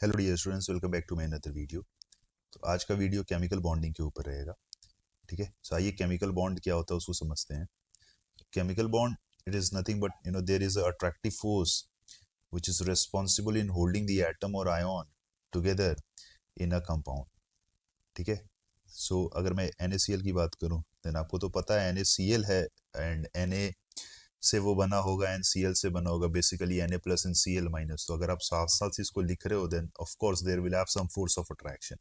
Hello dear students, welcome back to my another video. तो आज का वीडियो केमिकल बॉन्डिंग के ऊपर रहेगा। ठीक है, सो आइए केमिकल बॉन्ड क्या होता है उसको समझते हैं। Chemical bond, it is nothing but there is a attractive force which is responsible in holding the atom और ion together in a compound. ठीक है, सो अगर मैं NaCl की बात करूं देन आपको तो पता है NaCl है एंड Na से वो बना होगा, NCl से बना होगा, basically Na plus and Cl minus. तो अगर आप साथ साथ इसको लिख रहे हो then of course there will have some force of attraction,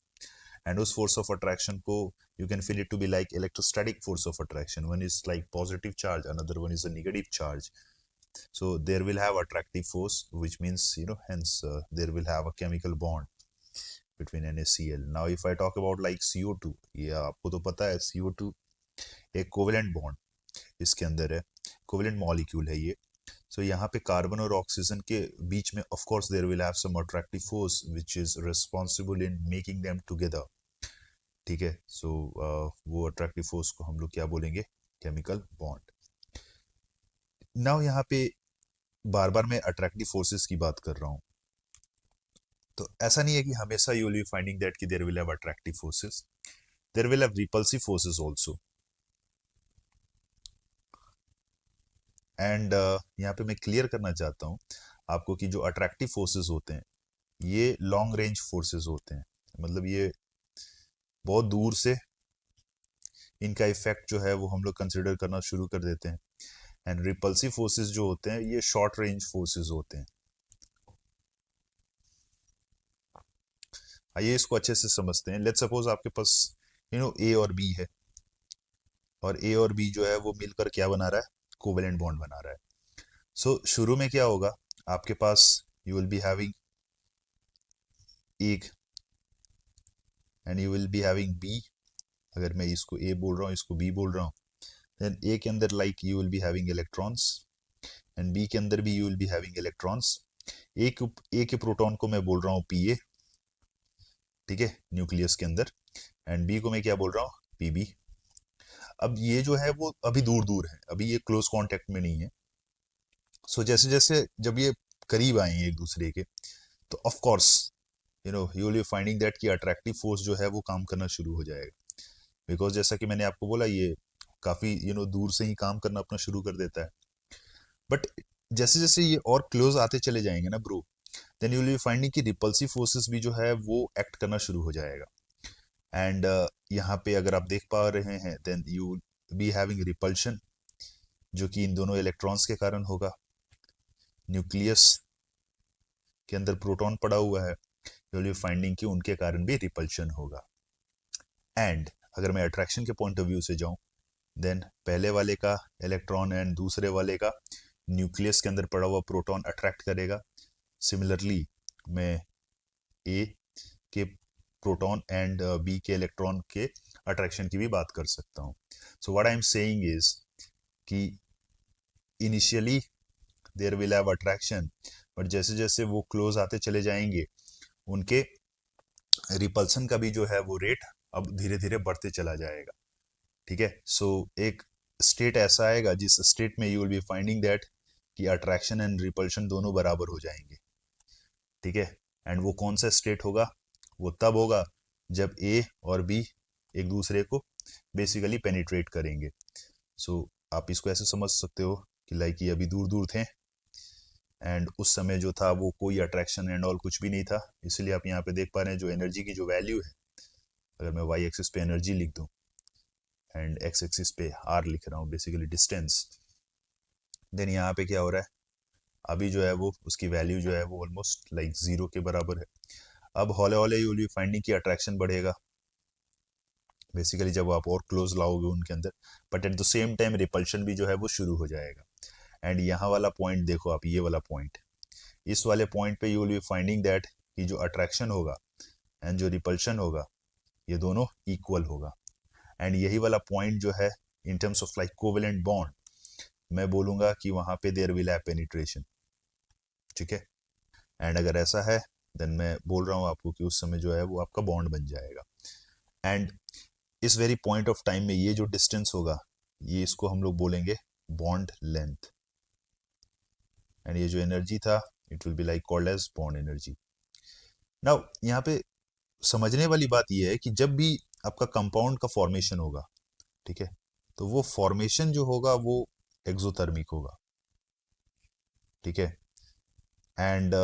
and उस फोर्स ऑफ अट्रैक्शन को you can feel it to be like electrostatic force of attraction. One is like positive charge, another one is a negative charge. So there will have attractive force, which means hence there will have a chemical bond between NaCl. Now if I talk about like CO2, ये आपको तो पता है CO2 एक covalent bond इसके अंदर है, covalent molecule है ये। सो यहाँ पे कार्बन और ऑक्सीजन के बीच में of course there will have some attractive force which is responsible in making them together. ठीक है, सो वो अट्रैक्टिव फोर्स को हम लोग क्या बोलेंगे? Chemical bond. नाउ यहाँ पे बार बार मैं अट्रैक्टिव फोर्सेस की बात कर रहा हूँ, तो ऐसा नहीं है कि हमेशा you will be finding that कि there will have attractive forces, there will have repulsive forces also. And यहाँ पे मैं क्लियर करना चाहता हूँ आपको कि जो अट्रैक्टिव फोर्सेस होते हैं ये लॉन्ग रेंज फोर्सेस होते हैं, मतलब ये बहुत दूर से इनका इफेक्ट जो है वो हम लोग कंसिडर करना शुरू कर देते हैं। एंड रिपल्सिव फोर्सेस जो होते हैं ये शॉर्ट रेंज फोर्सेस होते हैं। आइए इसको अच्छे से समझते हैं। लेट्स सपोज आपके पास ए और बी है, और ए और बी जो है वो मिलकर क्या बना रहा है? कोवेलेंट बॉन्ड बना रहा है। सो शुरू में क्या होगा, आपके पास यू विल बी हैविंग एक and you will be having B. अगर मैं इसको ए बोल रहा हूँ, इसको बी बोल रहा हूँ, देन ए के अंदर like you will be having electrons and B के अंदर भी you will be having electrons. A के प्रोटॉन को मैं बोल रहा हूँ पीए, ठीक है, न्यूक्लियस के अंदर, एंड बी को मैं क्या बोल रहा हूँ? पीबी। अब ये जो है वो अभी दूर दूर है, अभी ये क्लोज कांटेक्ट में नहीं है। सो जैसे जैसे जब ये करीब आएंगे एक दूसरे के, तो of course you will be finding that कि अट्रैक्टिव फोर्स जो है वो काम करना शुरू हो जाएगा। बिकॉज जैसा कि मैंने आपको बोला, ये काफी दूर से ही काम करना अपना शुरू कर देता है। बट जैसे जैसे ये और क्लोज आते चले जाएंगे ना bro, then you will be finding कि रिपल्सिव फोर्सेस भी जो है वो एक्ट करना शुरू हो जाएगा। एंड यहाँ पे अगर आप देख पा रहे हैं then you be having repulsion, जो कि इन दोनों इलेक्ट्रॉन्स के कारण होगा। न्यूक्लियस के अंदर प्रोटॉन पड़ा हुआ है, यू विल बी फाइंडिंग कि उनके कारण भी रिपल्शन होगा। एंड अगर मैं अट्रैक्शन के पॉइंट ऑफ व्यू से जाऊं, देन पहले वाले का इलेक्ट्रॉन एंड दूसरे वाले का न्यूक्लियस के अंदर पड़ा हुआ प्रोटॉन अट्रैक्ट करेगा। सिमिलरली मैं ए के प्रोटॉन एंड बी के इलेक्ट्रॉन के अट्रैक्शन की भी बात कर सकता हूँ। So what I am saying is कि initially there will have attraction, but जैसे जैसे वो क्लोज आते चले जाएंगे उनके रिपल्सन का भी जो है वो रेट अब धीरे धीरे बढ़ते चला जाएगा। ठीक है, सो एक स्टेट ऐसा आएगा जिस स्टेट में you will be finding that कि अट्रैक्शन एंड रिपल्शन दोनों बराबर हो जाएंगे। ठीक है, एंड वो कौन सा स्टेट होगा? वो तब होगा जब ए और बी एक दूसरे को बेसिकली पेनिट्रेट करेंगे। सो आप इसको ऐसे समझ सकते हो कि लाइक ये अभी दूर दूर थे एंड उस समय जो था वो कोई अट्रैक्शन एंड ऑल कुछ भी नहीं था। इसलिए आप यहाँ पे देख पा रहे हैं जो एनर्जी की जो वैल्यू है, अगर मैं वाई एक्सिस पे एनर्जी लिख दूं एंड एक्स एक्सिस पे आर लिख रहा हूँ, बेसिकली डिस्टेंस, देन यहाँ पे क्या हो रहा है? अभी जो है वो उसकी वैल्यू जो है वो ऑलमोस्ट लाइक जीरो के बराबर है। अब हौले हौले यू विल बी फाइंडिंग की अट्रैक्शन बढ़ेगा बेसिकली जब आप और क्लोज लाओगे उनके अंदर, but at the same time repulsion भी जो है वो शुरू हो जाएगा। एंड यहाँ वाला पॉइंट देखो आप, ये वाला पॉइंट, इस वाले पॉइंट पे you will be finding that कि जो अट्रैक्शन होगा एंड जो रिपल्शन होगा ये दोनों इक्वल होगा। एंड यही वाला पॉइंट जो है in terms of like covalent bond, मैं बोलूंगा कि वहां पे देयर विल हैव पेनिट्रेशन। ठीक है, एंड अगर ऐसा है देन मैं बोल रहा हूँ आपको कि उस समय जो है वो आपका बॉन्ड बन जाएगा। एंड इस वेरी पॉइंट ऑफ टाइम में ये जो डिस्टेंस होगा ये इसको हम लोग बोलेंगे बॉन्ड लेंथ, एंड ये जो एनर्जी था it will be like called as bond energy. Now यहाँ पे समझने वाली बात यह है कि जब भी आपका कंपाउंड का फॉर्मेशन होगा, ठीक है, तो वो फॉर्मेशन जो होगा वो एक्सोथर्मिक होगा, ठीक है। एंड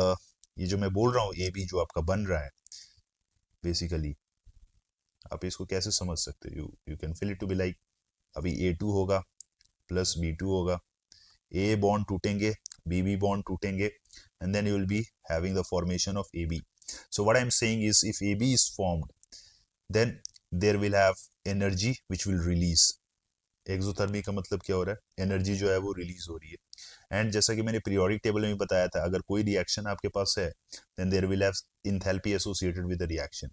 ये जो मैं बोल रहा हूँ ए बी जो आपका बन रहा है, बेसिकली आप इसको कैसे समझ सकते हो, you can feel it to be like, अभी A2 होगा प्लस B2 होगा, ए बॉन्ड टूटेंगे, बी बॉन्ड टूटेंगे, and then you will be having the formation of AB. So what I'm saying is if AB is formed, then there will have energy which will release. एक्सोथर्मी का मतलब क्या हो रहा है, energy जो है वो रिलीज हो रही है। एंड जैसा कि मैंने पीरियोडिक टेबल में बताया था, अगर कोई रिएक्शन आपके पास है, then there will have enthalpy associated with the reaction.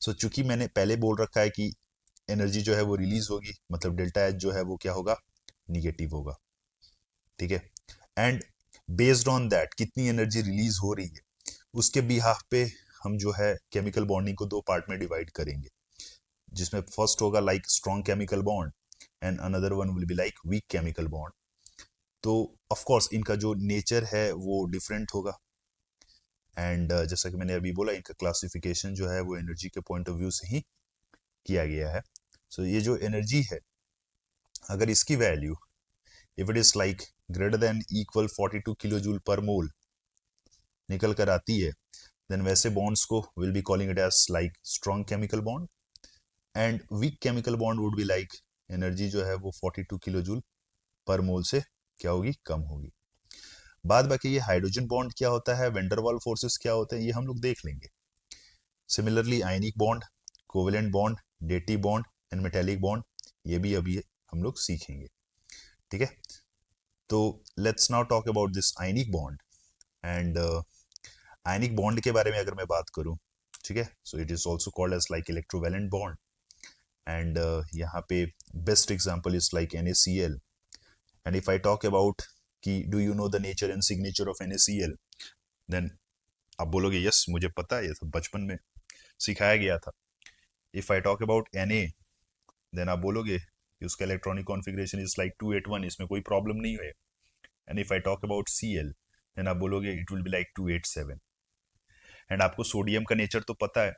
So चूंकि मैंने पहले बोल रखा है कि एनर्जी जो है वो रिलीज होगी, मतलब डेल्टा एच जो है वो क्या होगा, निगेटिव होगा, ठीक है। एंड बेस्ड ऑन दैट कितनी एनर्जी रिलीज हो रही है, उसके बिहाफ पे हम जो है केमिकल बॉन्डिंग को दो पार्ट में डिवाइड करेंगे, जिसमें फर्स्ट होगा like strong chemical bond and another one will be like weak chemical bond. तो ऑफ कोर्स इनका जो नेचर है वो डिफरेंट होगा। एंड जैसा कि मैंने अभी बोला, इनका क्लासिफिकेशन जो है वो एनर्जी के पॉइंट ऑफ व्यू से ही किया गया है। सो ये जो एनर्जी है, अगर इसकी value if it is like greater than equal 42 kilo joule per mole निकल कर आती है, देन वैसे बॉन्ड्स को will be calling it as like strong chemical bond, and weak chemical bond would be like energy जो है वो 42 kilo joule per मोल से क्या होगी, कम होगी। बाद बाकी ये हाइड्रोजन बॉन्ड क्या होता है, वेंडरवाल फोर्सेस क्या होते हैं, ये हम लोग देख लेंगे। Similarly ionic bond, covalent bond, dative bond and metallic bond, ये भी अभी हम लोग सीखेंगे, ठीक है। तो let's now talk about this ionic bond. And ionic bond के बारे में अगर मैं बात करूं, ठीक है, so it is also called as like electrovalent bond. And यहाँ पे best example is like NaCl। And if I talk about कि do you know the nature and signature of NaCl, then आप बोलोगे यस मुझे पता है, ये सब बचपन में सिखाया गया था। If I talk about Na, then आप बोलोगे कि उसका इलेक्ट्रॉनिक कॉन्फ़िगरेशन इज लाइक 281, इसमें कोई प्रॉब्लम नहीं है। And if I talk about Cl, then आप बोलोगे it will be like 287। And आपको सोडियम का नेचर तो पता है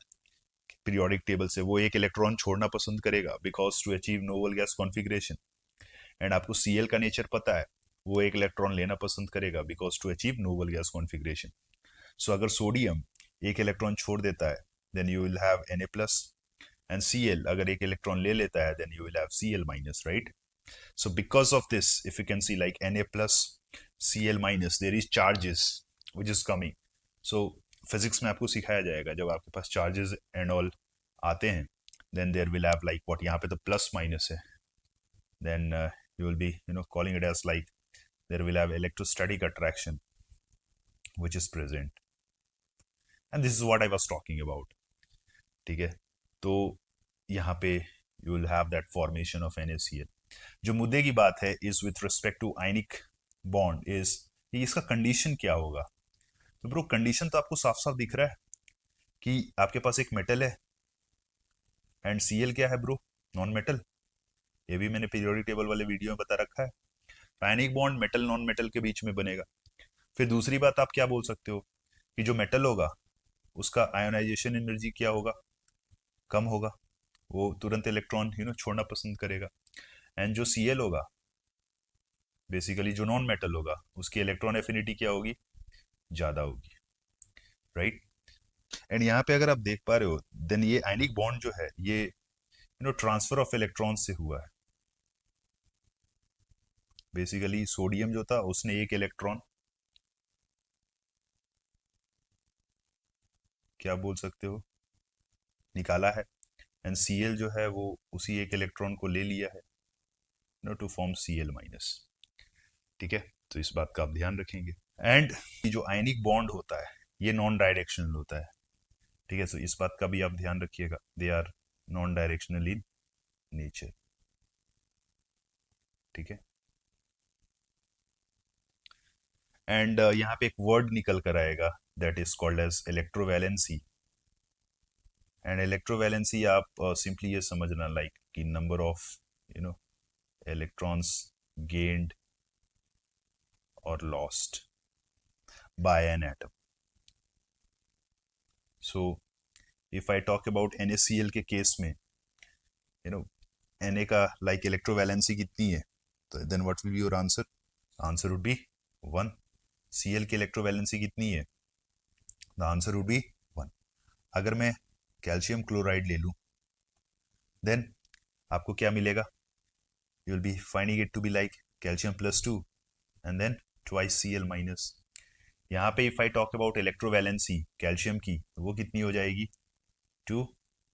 पीरियोडिक टेबल से, वो एक इलेक्ट्रॉन छोड़ना पसंद करेगा because to achieve noble gas configuration. And आपको Cl का नेचर पता है, वो एक इलेक्ट्रॉन लेना पसंद करेगा because to achieve noble gas configuration. So अगर सोडियम एक इलेक्ट्रॉन छोड़ देता है, then you will have Na+, and Cl अगर एक इलेक्ट्रॉन ले लेता है, then you will have Cl-, right. So because of this, if you can see like Na+, Cl-, there is charges which is coming. So physics में आपको सिखाया जाएगा, जब आपके पास charges and all आते हैं, then there will have like what, यहाँ पे तो plus minus है, then you will be calling it as like there will have electrostatic attraction which is present, and this is what I was talking about, ठीक है। तो यहाँ पे you will have that formation of NaCl। जो मुद्दे की बात है is with respect to ionic bond is इसका कंडीशन क्या होगा। तो ब्रो कंडीशन तो आपको साफ साफ दिख रहा है कि आपके पास एक मेटल है एंड Cl क्या है ब्रो, नॉन मेटल। ये भी मैंने पीरियोडिक टेबल वाले वीडियो में बता रखा है। Ionic bond metal non metal के बीच में बनेगा। फिर दूसरी बात आप क्या बोल सकते हो कि जो मेटल होगा उसका आयोनाइजेशन एनर्जी क्या होगा, कम होगा, वो तुरंत इलेक्ट्रॉन छोड़ना पसंद करेगा। एंड जो Cl होगा, बेसिकली जो नॉन मेटल होगा, उसकी इलेक्ट्रॉन एफिनिटी क्या होगी, ज्यादा होगी, राइट। एंड यहाँ पे अगर आप देख पा रहे हो, देन ये आयनिक बॉन्ड जो है ये ट्रांसफर ऑफ इलेक्ट्रॉन से हुआ है। बेसिकली सोडियम जो था उसने एक इलेक्ट्रॉन क्या बोल सकते हो निकाला है, एंड Cl जो है वो उसी एक इलेक्ट्रॉन को ले लिया है टू फॉर्म Cl-, ठीक है। तो इस बात का आप ध्यान रखेंगे। एंड जो आयनिक बॉन्ड होता है ये नॉन डायरेक्शनल होता है, ठीक है। तो इस बात का भी आप ध्यान रखिएगा, they are non directional in nature, ठीक है। एंड यहाँ पे एक वर्ड निकल कर आएगा that is called as electrovalency. And electrovalency आप सिंपली ये समझना लाइक कि नंबर ऑफ इलेक्ट्रॉन्स गेन्ड और lost by an atom. So if I talk about NaCl के केस में, Na का लाइक इलेक्ट्रोवैलेंसी कितनी है, तो then what will be your answer? Answer would be 1. Cl की इलेक्ट्रोवैलेंसी कितनी है? The answer would be 1. अगर मैं कैल्शियम क्लोराइड ले लूं, देन आपको क्या मिलेगा? You will be finding it to be like calcium +2 and then twice Cl-. यहाँ पे if I talk about electrovalency calcium की, तो वो कितनी हो जाएगी? 2.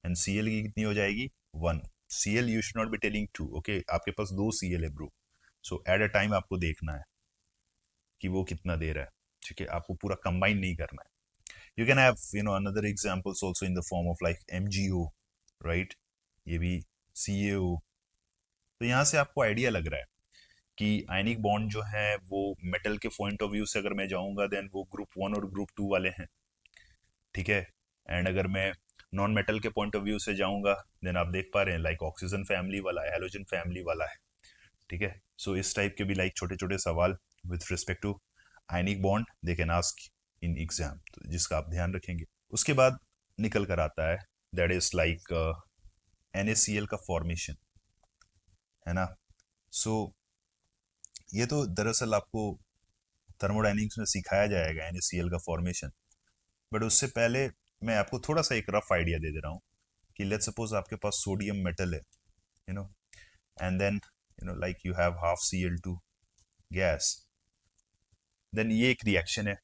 एंड Cl की कितनी हो जाएगी? 1. Cl you should not be telling 2. Okay, आपके पास 2 Cl है bro, so at a time आपको देखना है कि वो कितना दे रहा है. ठीक है, आपको पूरा कंबाइन नहीं करना है. You can have another examples also in the form of like MgO, right? ये भी CaO. तो यहाँ से आपको आइडिया लग रहा है कि आयनिक बॉन्ड जो है वो मेटल के पॉइंट ऑफ व्यू से अगर मैं जाऊंगा, देन वो ग्रुप 1 और ग्रुप 2 वाले हैं. ठीक है, एंड अगर मैं नॉन मेटल के पॉइंट ऑफ व्यू से जाऊंगा, देन आप देख पा रहे हैं लाइक ऑक्सीजन फैमिली वाला है, हेलोजन फैमिली वाला है. ठीक है, सो इस टाइप के भी लाइक छोटे छोटे सवाल with respect to ionic bond they can ask in exam, तो जिसका आप ध्यान रखेंगे. उसके बाद निकल कर आता है दैट इज लाइक NaCl का फॉर्मेशन, है ना. सो ये तो दरअसल आपको थर्मोडायनेमिक्स में सिखाया जाएगा NaCl का फॉर्मेशन, बट उससे पहले मैं आपको थोड़ा सा एक रफ आइडिया दे रहा हूँ कि लेट्स सपोज आपके पास सोडियम मेटल है, and then like you have half Cl2 gas. Then ये एक रिएक्शन है,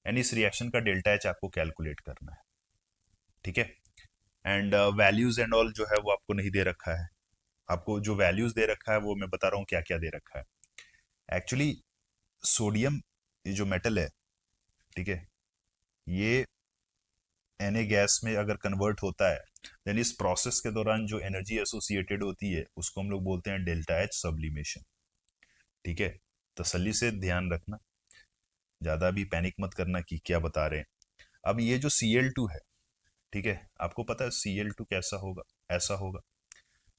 एंड इस रिएक्शन का डेल्टा H आपको कैलकुलेट करना है. ठीक है, एंड वैल्यूज एंड ऑल जो है वो आपको नहीं दे रखा है. आपको जो वैल्यूज दे रखा है वो मैं बता रहा हूँ क्या क्या दे रखा है. एक्चुअली सोडियम ये जो मेटल है, ठीक है, ये Na गैस में अगर कन्वर्ट होता है, देन इस प्रोसेस के दौरान जो एनर्जी एसोसिएटेड होती है उसको हम लोग बोलते हैं डेल्टा H सब्लिमेशन. ठीक है, तसल्ली से ध्यान रखना, ज़्यादा भी पैनिक मत करना कि क्या बता रहे हैं. अब ये जो Cl2 है, ठीक है, आपको पता है Cl2 कैसा होगा? ऐसा होगा.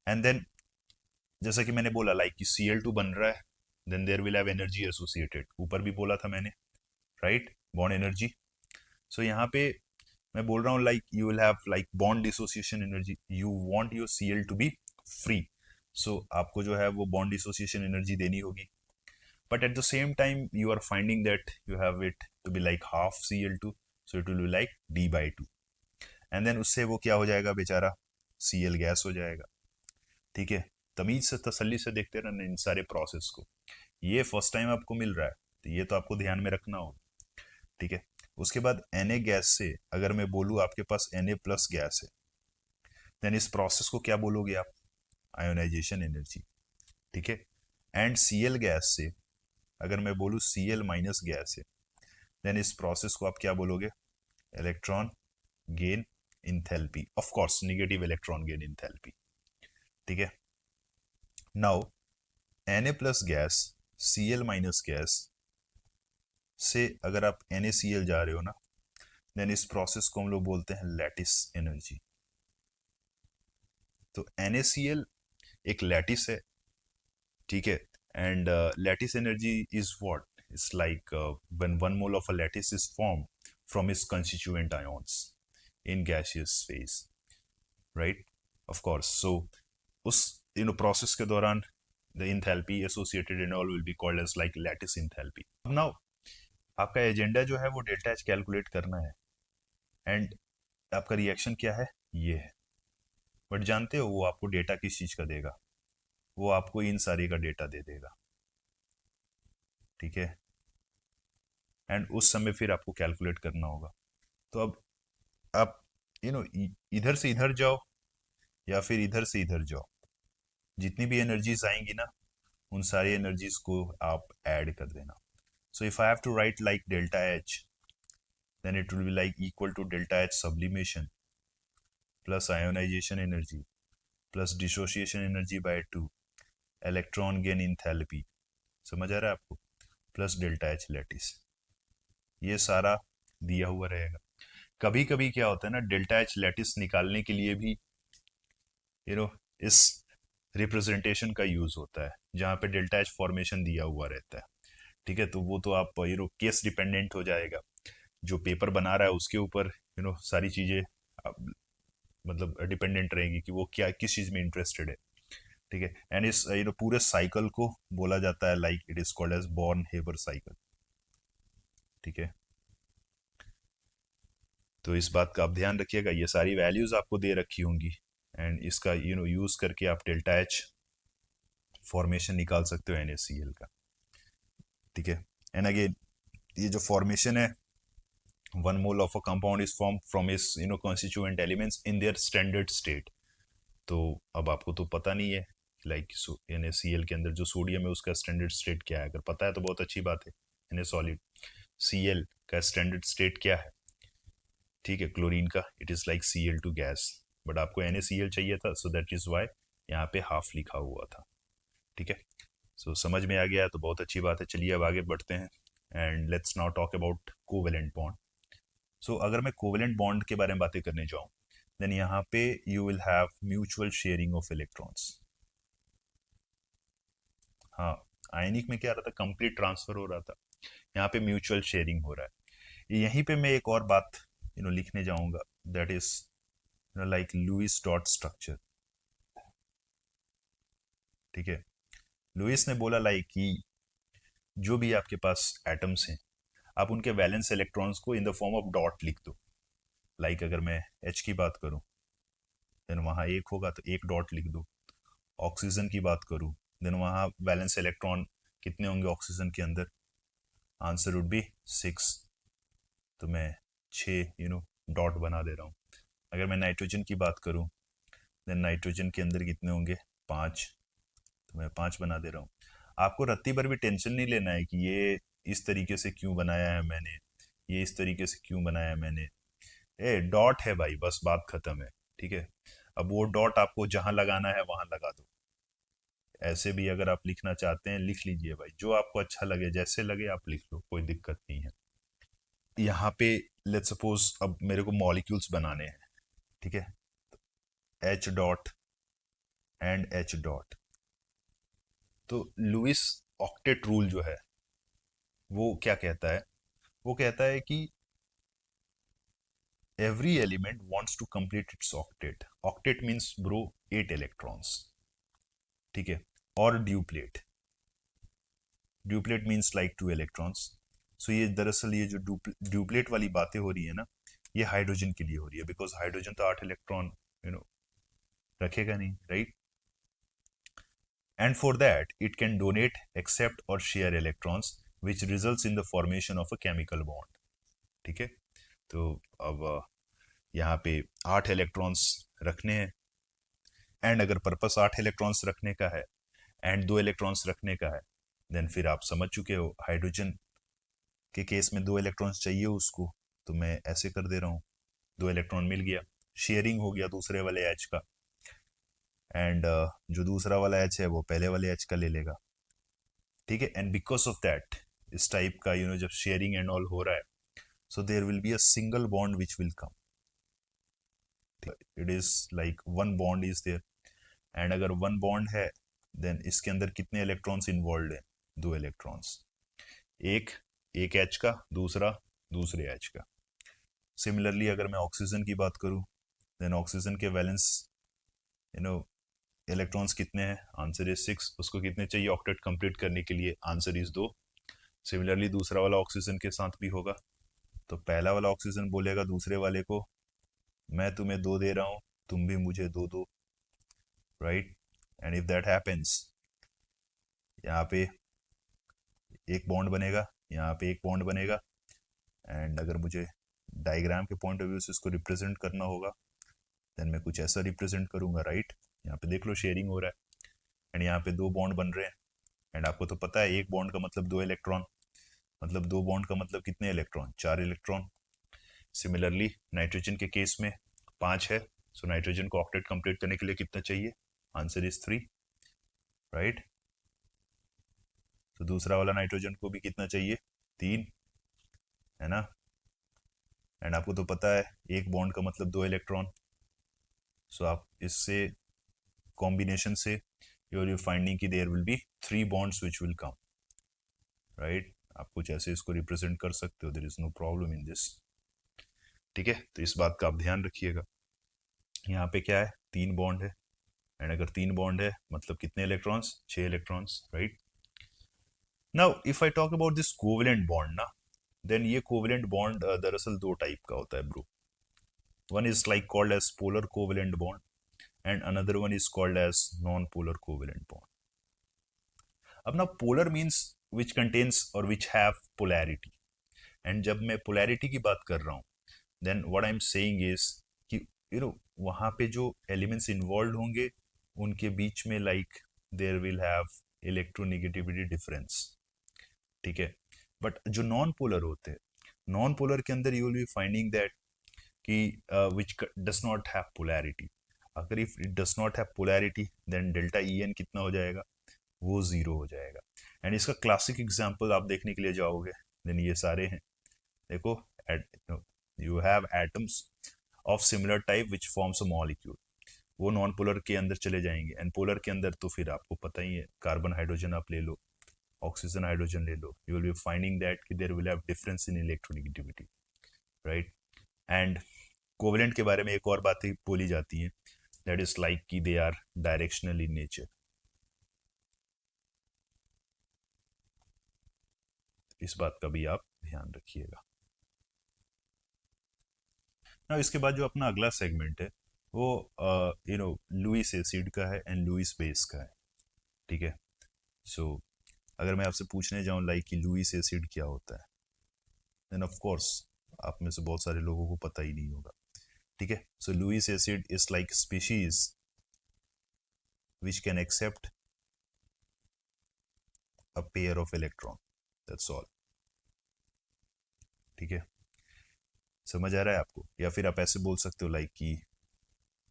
एंड देन जैसा कि मैंने बोला लाइक कि Cl2 बन रहा है, then there will have energy associated. ऊपर भी बोला था मैंने, राइट, बॉन्ड एनर्जी. सो यहाँ पे मैं बोल रहा हूँ like you will have like bond dissociation energy. You want your Cl to be free, so आपको जो है वो बॉन्ड डिसोसिएशन एनर्जी देनी होगी. But at the same time you are finding that you have it to be like half Cl2, so it will be like D/2. And then उससे वो क्या हो जाएगा बेचारा? Cl गैस हो जाएगा. ठीक है, तमीज से तसल्ली से देखते रहना इन सारे प्रोसेस को. ये फर्स्ट टाइम आपको मिल रहा है, तो ये तो आपको ध्यान में रखना होगा. ठीक है, उसके बाद Na गैस से अगर मैं बोलूँ आपके पास Na+ गैस है, देन इस प्रोसेस को क्या बोलोगे आप? Ionization energy. ठीक है, एंड Cl गैस से अगर मैं बोलूँ Cl- गैस है, देन इस प्रोसेस को आप क्या बोलोगे? Electron gain enthalpy. Of course negative electron gain enthalpy. ठीक है, now Na+ gas Cl- gas से अगर आप NaCl जा रहे हो ना, देन इस प्रोसेस को हम लोग बोलते हैं लैटिस एनर्जी. तो NaCl एक लैटिस है. ठीक है, and lattice energy is what? It's like when 1 mole of a lattice is formed from its constituent ions in gaseous phase, right, of course. So उस प्रोसेस के दौरान the enthalpy associated and all will be called as like lattice enthalpy. Now आपका agenda जो है वो delta H calculate करना है, and आपका रिएक्शन क्या है? ये है. बट जानते हो वो आपको डेटा किस चीज का देगा? वो आपको इन सारी का डेटा दे देगा. ठीक है, एंड उस समय फिर आपको कैलकुलेट करना होगा. तो अब आप इधर से इधर जाओ या फिर इधर से इधर जाओ, जितनी भी एनर्जीज आएंगी ना, उन सारी एनर्जीज को आप ऐड कर देना. So if I have to write like delta H, then it will be like equal to delta H sublimation plus ionization energy plus dissociation energy by 2, electron gain enthalpy. समझ आ रहा है आपको? Plus delta H lattice. ये सारा दिया हुआ रहेगा. कभी कभी क्या होता है ना, डेल्टा H लैटिस निकालने के लिए भी इस रिप्रेजेंटेशन का यूज होता है, जहाँ पे डेल्टा H फॉर्मेशन दिया हुआ रहता है. ठीक है, तो वो तो आप केस डिपेंडेंट हो जाएगा. जो पेपर बना रहा है उसके ऊपर सारी चीज़ें मतलब डिपेंडेंट रहेंगी कि वो क्या किस चीज़ में इंटरेस्टेड है, ठीक है। एंड इस पूरे साइकिल को बोला जाता है like it is called as Born Haber cycle, ठीक है। तो इस बात का आप ध्यान रखिएगा, ये सारी वैल्यूज आपको दे रखी होंगी एंड इसका यूज करके आप डेल्टा एच फॉर्मेशन निकाल सकते हो NaCl का, ठीक है। एंड अगेन ये जो फॉर्मेशन है, 1 mole of a compound is formed from its constituent elements in their standard state। तो अब आपको तो पता नहीं है लाइक NaCl के अंदर जो सोडियम है उसका स्टैंडर्ड स्टेट क्या है। अगर पता है तो बहुत अच्छी बात है। Na सॉलिड Cl का स्टैंडर्ड स्टेट क्या है, ठीक है, क्लोरीन का it is like Cl2 gas, but आपको NaCl चाहिए था, सो दैट इज वाई यहाँ पे हाफ लिखा हुआ था, ठीक है। सो समझ में आ गया तो बहुत अच्छी बात है। चलिए अब आगे बढ़ते हैं and let's now talk about covalent bond. So अगर मैं कोवेलेंट बॉन्ड के बारे में बातें करने जाऊं, देन यहाँ पे you will have mutual sharing of electrons. हाँ, आयनिक में क्या रहा था, कंप्लीट ट्रांसफर हो रहा था, यहाँ पे म्यूचुअल शेयरिंग हो रहा है। यहीं पे मैं एक और बात लिखने जाऊंगा, that is like Lewis dot structure, ठीक है। लुईस ने बोला लाइक कि जो भी आपके पास एटम्स हैं आप उनके वैलेंस इलेक्ट्रॉन्स को in the form of dot लिख दो। लाइक अगर मैं H की बात करूं देन वहां एक होगा तो एक डॉट लिख दो। ऑक्सीजन की बात करूं देन वहां वैलेंस इलेक्ट्रॉन कितने होंगे ऑक्सीजन के अंदर, आंसर वुड बी 6, तो मैं 6 डॉट बना दे रहा हूँ। अगर मैं नाइट्रोजन की बात करूं देन नाइट्रोजन के अंदर कितने होंगे, 5, तो मैं 5 बना दे रहा हूँ। आपको रत्ती भर भी टेंशन नहीं लेना है कि ये इस तरीके से क्यों बनाया है मैंने, ये इस तरीके से क्यों बनाया है मैंने, डॉट है भाई, बस बात खत्म है, ठीक है। अब वो डॉट आपको जहां लगाना है वहां लगा दो। ऐसे भी अगर आप लिखना चाहते हैं लिख लीजिए भाई, जो आपको अच्छा लगे जैसे लगे आप लिख लो, कोई दिक्कत नहीं है। यहाँ पे लेट्स सपोज अब मेरे को मॉलिक्यूल्स बनाने हैं, ठीक है, H dot and H dot. तो लुईस ऑक्टेट रूल जो है वो क्या कहता है, वो कहता है कि every element wants to complete its octet। octet means bro 8 electrons, ठीक है, और duplet, duplet means like 2 electrons. So ये दरअसल ये जो ड्यूप्लेट वाली बातें हो रही है ना, ये हाइड्रोजन के लिए हो रही है, बिकॉज हाइड्रोजन तो 8 इलेक्ट्रॉन रखेगा नहीं, right. And for that it can donate accept और share electrons which results in the formation of a chemical bond, ठीक है। तो अब यहाँ पे 8 इलेक्ट्रॉन्स रखने हैं, एंड अगर पर्पस 8 इलेक्ट्रॉन्स रखने का है एंड 2 इलेक्ट्रॉन्स रखने का है, देन फिर आप समझ चुके हो हाइड्रोजन के केस में 2 इलेक्ट्रॉन्स चाहिए उसको, तो मैं ऐसे कर दे रहा हूँ, 2 इलेक्ट्रॉन मिल गया, शेयरिंग हो गया दूसरे वाले H का, एंड जो दूसरा वाला H है वो पहले वाले H का ले लेगा, ठीक है। एंड बिकॉज ऑफ दैट इस टाइप का जब शेयरिंग एंड ऑल हो रहा है, so there will be a single bond which will come, it is like one bond is there, and अगर one bond है then इसके अंदर कितने इलेक्ट्रॉन्स इन्वॉल्व है, 2 इलेक्ट्रॉन्स, एक H का, दूसरा दूसरे H का। सिमिलरली अगर मैं ऑक्सीजन की बात करूं देन ऑक्सीजन के वैलेंस इलेक्ट्रॉन्स कितने हैं, आंसर इज 6, उसको कितने चाहिए ऑक्टेट कंप्लीट करने के लिए, आंसर इज 2। सिमिलरली दूसरा वाला ऑक्सीजन के साथ भी होगा, तो पहला वाला ऑक्सीजन बोलेगा दूसरे वाले को मैं तुम्हें 2 दे रहा हूं, तुम भी मुझे 2 दो, right. And if that happens, यहाँ पे एक बॉन्ड बनेगा, यहाँ पे एक बॉन्ड बनेगा, एंड अगर मुझे डायग्राम के पॉइंट ऑफ व्यू से इसको रिप्रेजेंट करना होगा देन मैं कुछ ऐसा रिप्रेजेंट करूंगा, राइट। यहाँ पे देख लो शेयरिंग हो रहा है एंड यहाँ पे 2 बॉन्ड बन रहे हैं, एंड आपको तो पता है एक बॉन्ड का मतलब 2 इलेक्ट्रॉन, मतलब 2 बॉन्ड का मतलब कितने इलेक्ट्रॉन, 4 इलेक्ट्रॉन। सिमिलरली नाइट्रोजन के केस में 5 है, सो नाइट्रोजन को ऑक्टेट कंप्लीट करने के लिए कितना चाहिए, आंसर इज 3, राइट। तो दूसरा वाला नाइट्रोजन को भी कितना चाहिए, 3, है ना। एंड आपको तो पता है एक बॉन्ड का मतलब 2 इलेक्ट्रॉन, सो आप इससे कॉम्बिनेशन से यू फाइंडिंग कि there will be 3 bonds which will come, right. आप कुछ ऐसे इसको रिप्रेजेंट कर सकते हो, there is no problem in this. ठीक है, तो इस बात का आप ध्यान रखिएगा। यहाँ पे क्या है, 3 बॉन्ड है, एंड अगर 3 बॉन्ड है मतलब कितने electrons, 6 electrons, right. Now if I talk about this covalent bond ना, देन ये कोवेलेंट बॉन्ड दरअसल दो टाइप का होता है bro. One is like called as polar covalent bond and another one is called as non polar covalent bond. अब ना polar means which contains और विच हैव पोलैरिटी, एंड जब मैं पोलैरिटी की बात कर रहा हूँ then what I am saying is कि वहाँ पे जो एलिमेंट्स इन्वॉल्व होंगे उनके बीच में like there will have electronegativity difference, ठीक है। बट जो नॉन पोलर होते हैं, नॉन पोलर के अंदर you will be finding that कि which does not have polarity. अगर if it does not have polarity then delta E N कितना हो जाएगा, वो जीरो हो जाएगा। एंड इसका क्लासिक एग्जांपल आप देखने के लिए जाओगे देन ये सारे हैं, देखो you have atoms of similar type which forms a molecule, वो नॉन पोलर के अंदर चले जाएंगे, एंड पोलर के अंदर तो फिर आपको पता ही है, कार्बन हाइड्रोजन आप ले लो, ऑक्सीजन हाइड्रोजन ले लो, you will be finding that कि there will have difference in electronegativity, right. And covalent के बारे में एक और बातें बोली जाती हैं, दैट इज लाइक कि they are directional in nature. इस बात का भी आप ध्यान रखिएगा। ना इसके बाद जो अपना अगला सेगमेंट है वो लुईस एसिड का है एंड लुईस बेस का है, ठीक है। सो अगर मैं आपसे पूछने जाऊं लाइक कि लुईस एसिड क्या होता है, देन ऑफ कोर्स आप में से बहुत सारे लोगों को पता ही नहीं होगा, ठीक है। So Lewis acid is like species which can accept a pair of electron, that's all, ठीक है। समझ आ रहा है आपको, या फिर आप ऐसे बोल सकते हो लाइक कि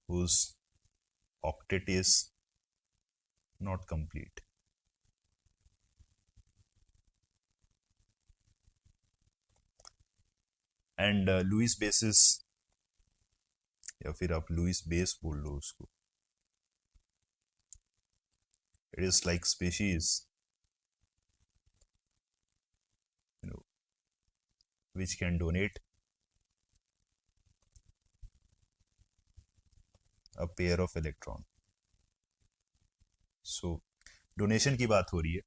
whose octet is not complete। And Lewis basis, या फिर आप लुईस बेस बोल लो उसको, it is like species which can donate a pair of electron। So donation की बात हो रही है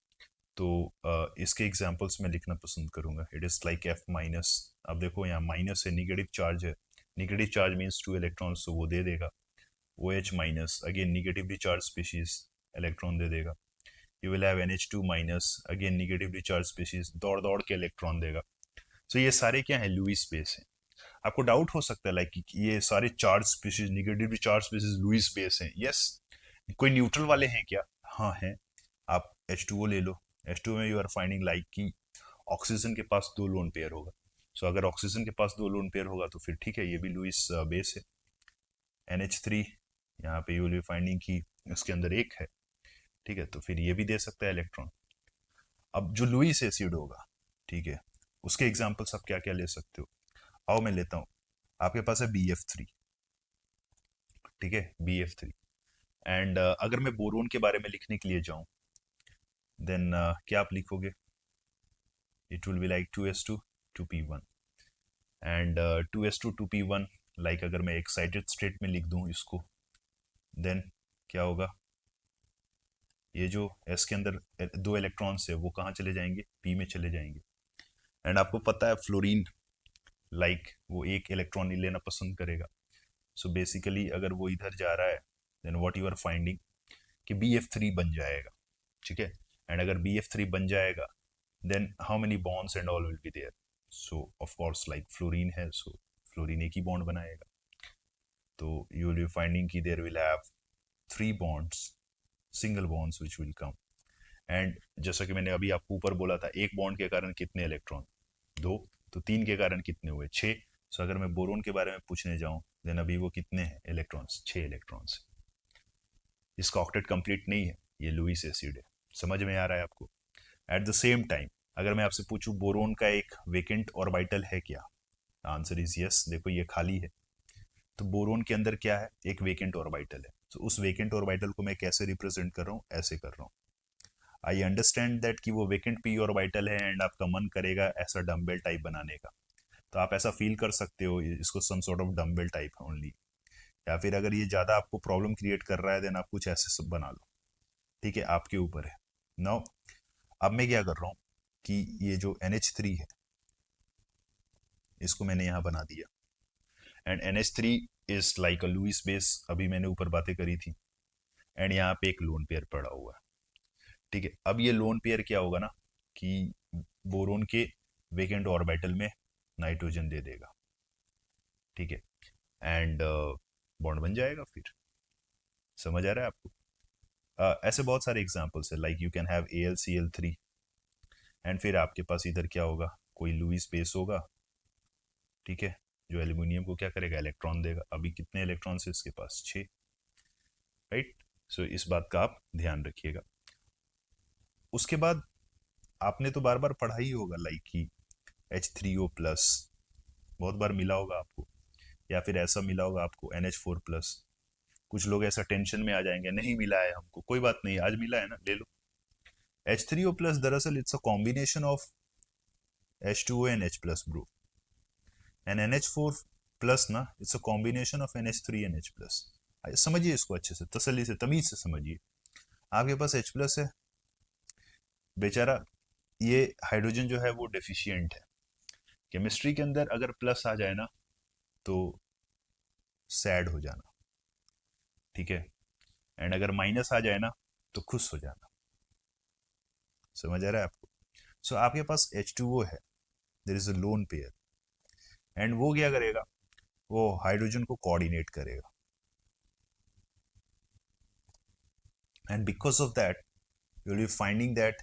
तो इसके एग्जांपल्स मैं लिखना पसंद करूंगा, it is like F minus. अब देखो यहाँ माइनस है, निगेटिव चार्ज है, निगेटिव चार्ज मीन्स 2 इलेक्ट्रॉन्स, तो वो दे देगा। O H minus again negatively charge species, electron दे देगा। You will have NH2 minus, again negatively charge species, दौड़ दौड़ के इलेक्ट्रॉन देगा। तो ये सारे क्या है, लुईस बेस है। आपको डाउट हो सकता है लाइक कि ये सारे charge species, negatively charge species Lewis base हैं, यस। कोई न्यूट्रल वाले हैं क्या, हाँ हैं। आप H2O ले लो, H2O में यू आर फाइंडिंग लाइक कि ऑक्सीजन के पास 2 लोन पेयर होगा। सो अगर ऑक्सीजन के पास 2 लोन पेयर होगा तो फिर ठीक है, ये भी लुईस बेस है। NH3 यहाँ पे यू विल बी फाइंडिंग कि इसके अंदर एक है, ठीक है, तो फिर ये भी दे सकता है इलेक्ट्रॉन। अब जो लुईस एसिड होगा, ठीक है, उसके एग्जाम्पल्स आप क्या क्या ले सकते हो, आओ मैं लेता हूँ। आपके पास है BF3, ठीक है, BF3। एंड अगर मैं बोरोन के बारे में लिखने के लिए जाऊं देन क्या आप लिखोगे, it will be like 2s2 2p1 and 2s2 2p1, like अगर मैं एक्साइटेड स्टेट में लिख दूं इसको देन क्या होगा, ये जो S के अंदर 2 इलेक्ट्रॉन्स है वो कहाँ चले जाएंगे, P में चले जाएंगे। एंड आपको पता है फ्लोरीन लाइक वो एक इलेक्ट्रॉन ही लेना पसंद करेगा। सो बेसिकली अगर वो इधर जा रहा है then what you are finding कि BF3 बन जाएगा, ठीक है। एंड अगर BF3 बन जाएगा then how many bonds and all will be there, so of course like fluorine है, सो फ्लोरीन एक ही बॉन्ड बनाएगा। तो यू विल बी फाइंडिंग कि there will have 3 bonds, single bonds which will come. And जैसा कि मैंने अभी आपको ऊपर बोला था, एक बॉन्ड के कारण कितने इलेक्ट्रॉन, 2, तो 3 के कारण कितने हुए, 6। सो अगर मैं बोरोन के बारे में पूछने जाऊं देन अभी वो कितने हैं इलेक्ट्रॉन्स, 6 इलेक्ट्रॉन्स। इसका ऑक्टेट कंप्लीट नहीं है, ये लुईस एसिड है। समझ में आ रहा है आपको। एट द सेम टाइम अगर मैं आपसे पूछूं बोरोन का एक वेकेंट ऑर्बिटल है क्या, आंसर इज यस। देखो ये खाली है, तो बोरोन के अंदर क्या है, एक वेकेंट ऑर्बिटल है। तो उस वेकेंट ऑर्बिटल को मैं कैसे रिप्रेजेंट कर रहा हूँ, ऐसे कर रहा हूँ। आई अंडरस्टैंड दैट कि वो वेकेंट पी ऑर्बिटल है एंड आपका मन करेगा ऐसा डम्बेल टाइप बनाने का, तो आप ऐसा फील कर सकते हो इसको some sort of dumbbell type only, या फिर अगर ये ज़्यादा आपको प्रॉब्लम क्रिएट कर रहा है देन आप कुछ ऐसे सब बना लो, ठीक है, आपके ऊपर है। नाउ अब मैं क्या कर रहा हूँ कि ये जो NH3 है इसको मैंने यहाँ बना दिया, and NH3 is like a Lewis base, अभी मैंने ऊपर बातें करी थी, एंड यहाँ पे एक लोन पेयर पड़ा हुआ है, ठीक है। अब ये लोन पेयर क्या होगा ना कि बोरोन के वेकेंट ऑर्बिटल में नाइट्रोजन दे देगा, ठीक है, एंड बॉन्ड बन जाएगा फिर। समझ आ रहा है आपको? ऐसे बहुत सारे एग्जांपल्स है, like you can have AlCl3, and फिर आपके पास इधर क्या होगा, कोई लुईस बेस होगा, ठीक है, जो एल्यूमिनियम को क्या करेगा, इलेक्ट्रॉन देगा। अभी कितने इलेक्ट्रॉन्स है इसके पास, 6, राइट। सो इस बात का आप ध्यान रखिएगा। उसके बाद आपने तो बार बार पढ़ा ही होगा, लाइक कि H3O प्लस बहुत बार मिला होगा आपको, या फिर ऐसा मिला होगा आपको NH4 प्लस। कुछ लोग ऐसा टेंशन में आ जाएंगे, नहीं मिला है हमको, कोई बात नहीं, आज मिला है ना, ले लो। H3O प्लस दरअसल it's a combination of H2O and H plus bro, and NH4 plus ना it's a combination of NH3 and H plus. समझिए इसको अच्छे से, तसल्ली से, तमीज से समझिए। आपके पास H प्लस है, बेचारा ये हाइड्रोजन जो है वो डेफिशिएंट है। केमिस्ट्री के अंदर अगर प्लस आ जाए ना तो सैड हो जाना, ठीक है, एंड अगर माइनस आ जाए ना तो खुश हो जाना। समझ आ रहा है आपको? सो आपके पास H2O है, there is a lone pair, and वो क्या करेगा, वो हाइड्रोजन को कोऑर्डिनेट करेगा, and because of that you will be finding that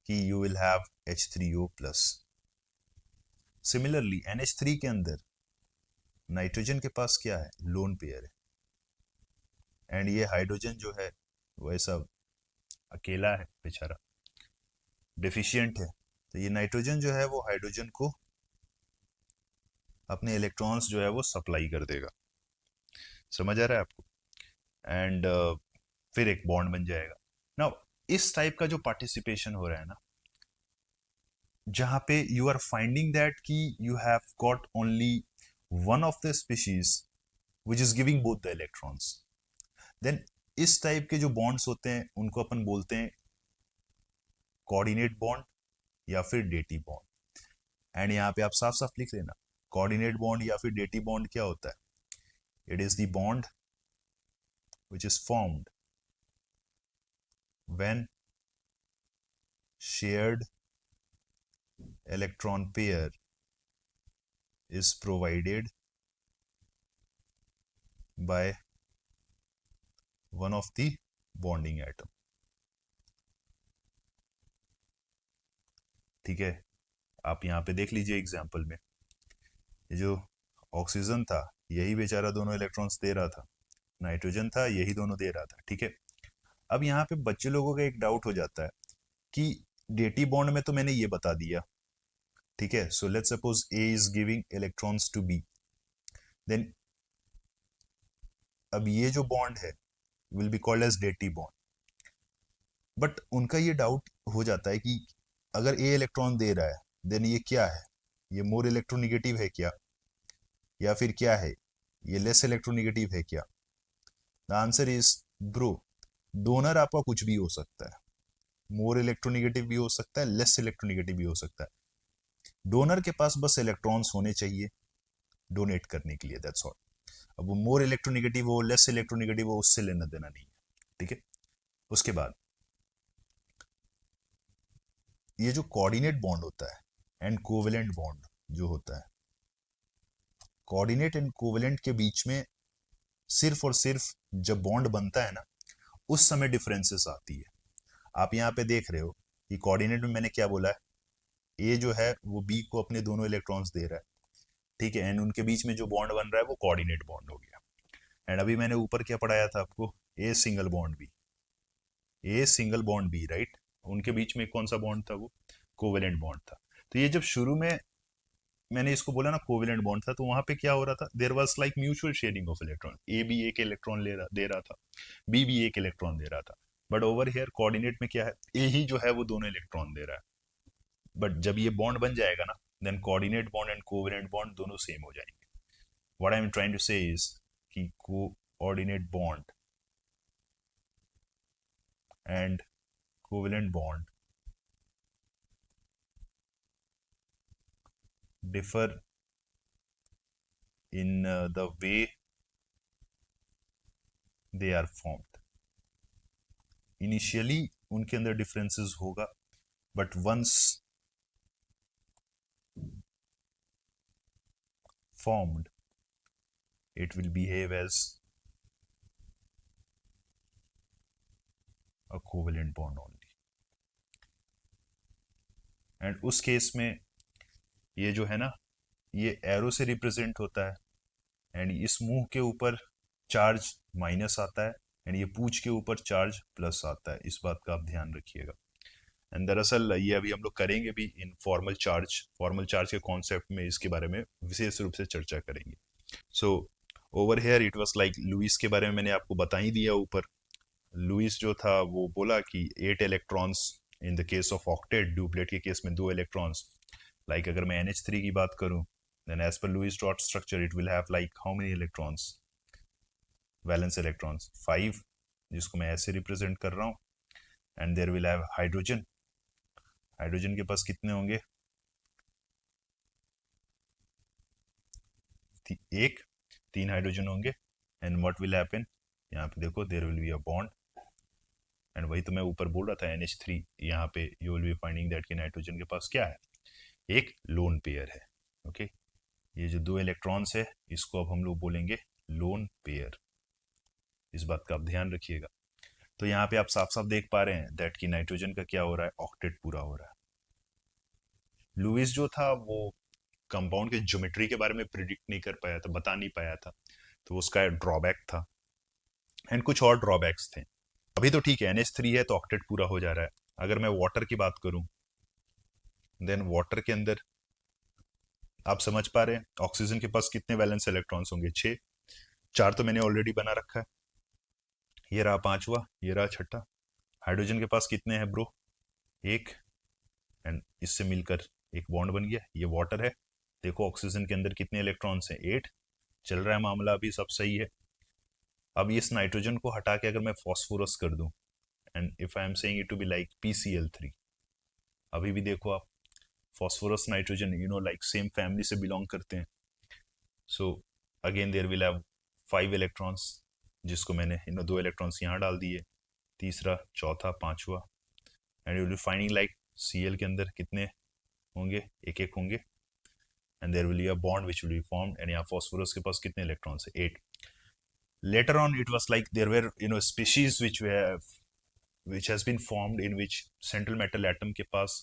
कि you will have H3O plus. Similarly NH3 के अंदर नाइट्रोजन के पास क्या है, लोन पेयर है, एंड ये हाइड्रोजन जो है वो ऐसा अकेला है, बेचारा डेफिशिएंट है। तो ये नाइट्रोजन जो है वो हाइड्रोजन को अपने इलेक्ट्रॉन्स जो है वो सप्लाई कर देगा। समझ आ रहा है आपको? एंड फिर एक बॉन्ड बन जाएगा। नाउ इस टाइप का जो पार्टिसिपेशन हो रहा है ना, जहां पे यू आर फाइंडिंग दैट कि you have got only one of the species which is giving both the electrons, then इस टाइप के जो बॉन्ड्स होते हैं उनको अपन बोलते हैं कोऑर्डिनेट बॉन्ड या फिर डेटी बॉन्ड। एंड यहाँ पे आप साफ साफ लिख लेना, कोऑर्डिनेट बॉन्ड या फिर डेटी बॉन्ड क्या होता है, it is the bond which is formed when shared electron pair is provided by one of the bonding atom, ठीक है। आप यहाँ पे देख लीजिए एग्जाम्पल में, ये जो ऑक्सीजन था यही बेचारा दोनों इलेक्ट्रॉन्स दे रहा था, नाइट्रोजन था यही दोनों दे रहा था, ठीक है। अब यहाँ पे बच्चे लोगों का एक डाउट हो जाता है कि डेटी बॉन्ड में तो मैंने ये बता दिया, ठीक है, so let's suppose A is giving electrons to B, then अब ये जो बॉन्ड है will be called as dative bond. But उनका ये डाउट हो जाता है कि अगर A इलेक्ट्रॉन दे रहा है देन ये क्या है, ये मोर इलेक्ट्रोनिगेटिव है क्या, या फिर क्या है, ये लेस इलेक्ट्रोनिगेटिव है क्या? The answer is bro, donor आपका कुछ भी हो सकता है, मोर इलेक्ट्रोनिगेटिव भी हो सकता है, लेस इलेक्ट्रोनिगेटिव भी हो सकता है। डोनर के पास बस इलेक्ट्रॉन्स होने चाहिए डोनेट करने के लिए, दैट्स ऑल। अब वो मोर इलेक्ट्रोनिगेटिव हो, लेस इलेक्ट्रोनिगेटिव हो, उससे लेना देना नहीं है, ठीक है। उसके बाद ये जो कोऑर्डिनेट बॉन्ड होता है एंड कोवेलेंट बॉन्ड जो होता है, कोऑर्डिनेट एंड कोवेलेंट के बीच में सिर्फ और सिर्फ जब बॉन्ड बनता है ना उस समय डिफरेंसेस आती है। आप यहाँ पे देख रहे हो कि कोऑर्डिनेट में मैंने क्या बोला है, ए जो है वो बी को अपने दोनों इलेक्ट्रॉन्स दे रहा है, ठीक है, एंड उनके बीच में जो बॉन्ड बन रहा है वो कोऑर्डिनेट बॉन्ड हो गया। एंड अभी मैंने ऊपर क्या पढ़ाया था आपको, A single bond B, A single bond B, right, उनके बीच में कौन सा बॉन्ड था, वो कोवेलेंट बॉन्ड था। तो ये जब शुरू में मैंने इसको बोला ना कोवेलेंट बॉन्ड था, तो वहां पे क्या हो रहा था, there was like mutual sharing of electron, A भी एक इलेक्ट्रॉन दे रहा था, बी भी एक इलेक्ट्रॉन दे रहा था। बट ओवर हियर कोऑर्डिनेट में क्या है, ए ही जो है वो दोनों इलेक्ट्रॉन दे रहा है। बट जब ये बॉन्ड बन जाएगा ना then coordinate bond and covalent bond दोनों सेम हो जाएंगे. What I am trying to say is कि coordinate bond and covalent bond differ in the way they are formed. Initially उनके अंदर differences होगा, but once formed it will behave as a covalent bond only. And उस case में ये जो है ना, ये एरो से रिप्रेजेंट होता है, एंड इस मुंह के ऊपर चार्ज माइनस आता है एंड ये पूंछ के ऊपर चार्ज प्लस आता है. इस बात का आप ध्यान रखिएगा. एंड दरअसल ये अभी हम लोग करेंगे भी इन फॉर्मल चार्ज के कॉन्सेप्ट में इसके बारे में विशेष रूप से चर्चा करेंगे. So over here it was like Lewis के बारे में मैंने आपको बता ही दिया ऊपर. लुइस जो था वो बोला कि 8 electrons in the case of octet, duplet के केस में 2 इलेक्ट्रॉन्स. लाइक अगर मैं NH3 की बात करूं, then as per Lewis dot structure it will have like how many electrons? Valence electrons 5, जिसको मैं ऐसे रिप्रेजेंट कर रहा हूं. And there will have hydrogen. Hydrogen के पास कितने होंगे? एक, 3 हाइड्रोजन होंगे. एंड व्हाट विल हैपन, यहाँ पे देखो there will be a bond. And वही तो मैं ऊपर बोल रहा था NH3, यहाँ पे you will be finding that कि नाइट्रोजन के पास क्या है, एक लोन पेयर है. ओके ये जो 2 इलेक्ट्रॉन्स है इसको अब हम लोग बोलेंगे लोन पेयर. इस बात का आप ध्यान रखिएगा. तो यहाँ पे आप साफ साफ देख पा रहे हैं दैट कि नाइट्रोजन का क्या हो रहा है, ऑक्टेट पूरा हो रहा है. लुइस जो था वो कंपाउंड के ज्योमेट्री के बारे में प्रिडिक्ट नहीं कर पाया था, बता नहीं पाया था, तो उसका ड्रॉबैक था. एंड कुछ और ड्रॉबैक्स थे. अभी तो ठीक है NH3 है तो ऑक्टेट पूरा हो जा रहा है. अगर मैं वाटर की बात करूं, देन वाटर के अंदर आप समझ पा रहे हैं ऑक्सीजन के पास कितने वैलेंस इलेक्ट्रॉन्स होंगे, 6. 4 तो मैंने ऑलरेडी बना रखा है, ये रहा 5वां, ये रहा 6ठा. हाइड्रोजन के पास कितने हैं ब्रो, 1. एंड इससे मिलकर एक बॉन्ड बन गया, ये वाटर है. देखो ऑक्सीजन के अंदर कितने इलेक्ट्रॉन्स हैं, 8. चल रहा है मामला, अभी सब सही है. अब इस नाइट्रोजन को हटा के अगर मैं फॉस्फोरस कर दूं, and if I am saying it to be like PCl3, अभी भी देखो आप phosphorus nitrogen like same family से बिलोंग करते हैं. So again there will have 5 electrons, जिसको मैंने 2 इलेक्ट्रॉन्स यहाँ डाल दिए, तीसरा, चौथा, 5वां. And you will be finding like Cl के अंदर कितने होंगे, एक एक होंगे. And there will be a bond which will be formed. And यहाँ फॉस्फोरस के पास कितने इलेक्ट्रॉन्स है, 8. Later on it was like there were species which has been formed in which central metal atom के पास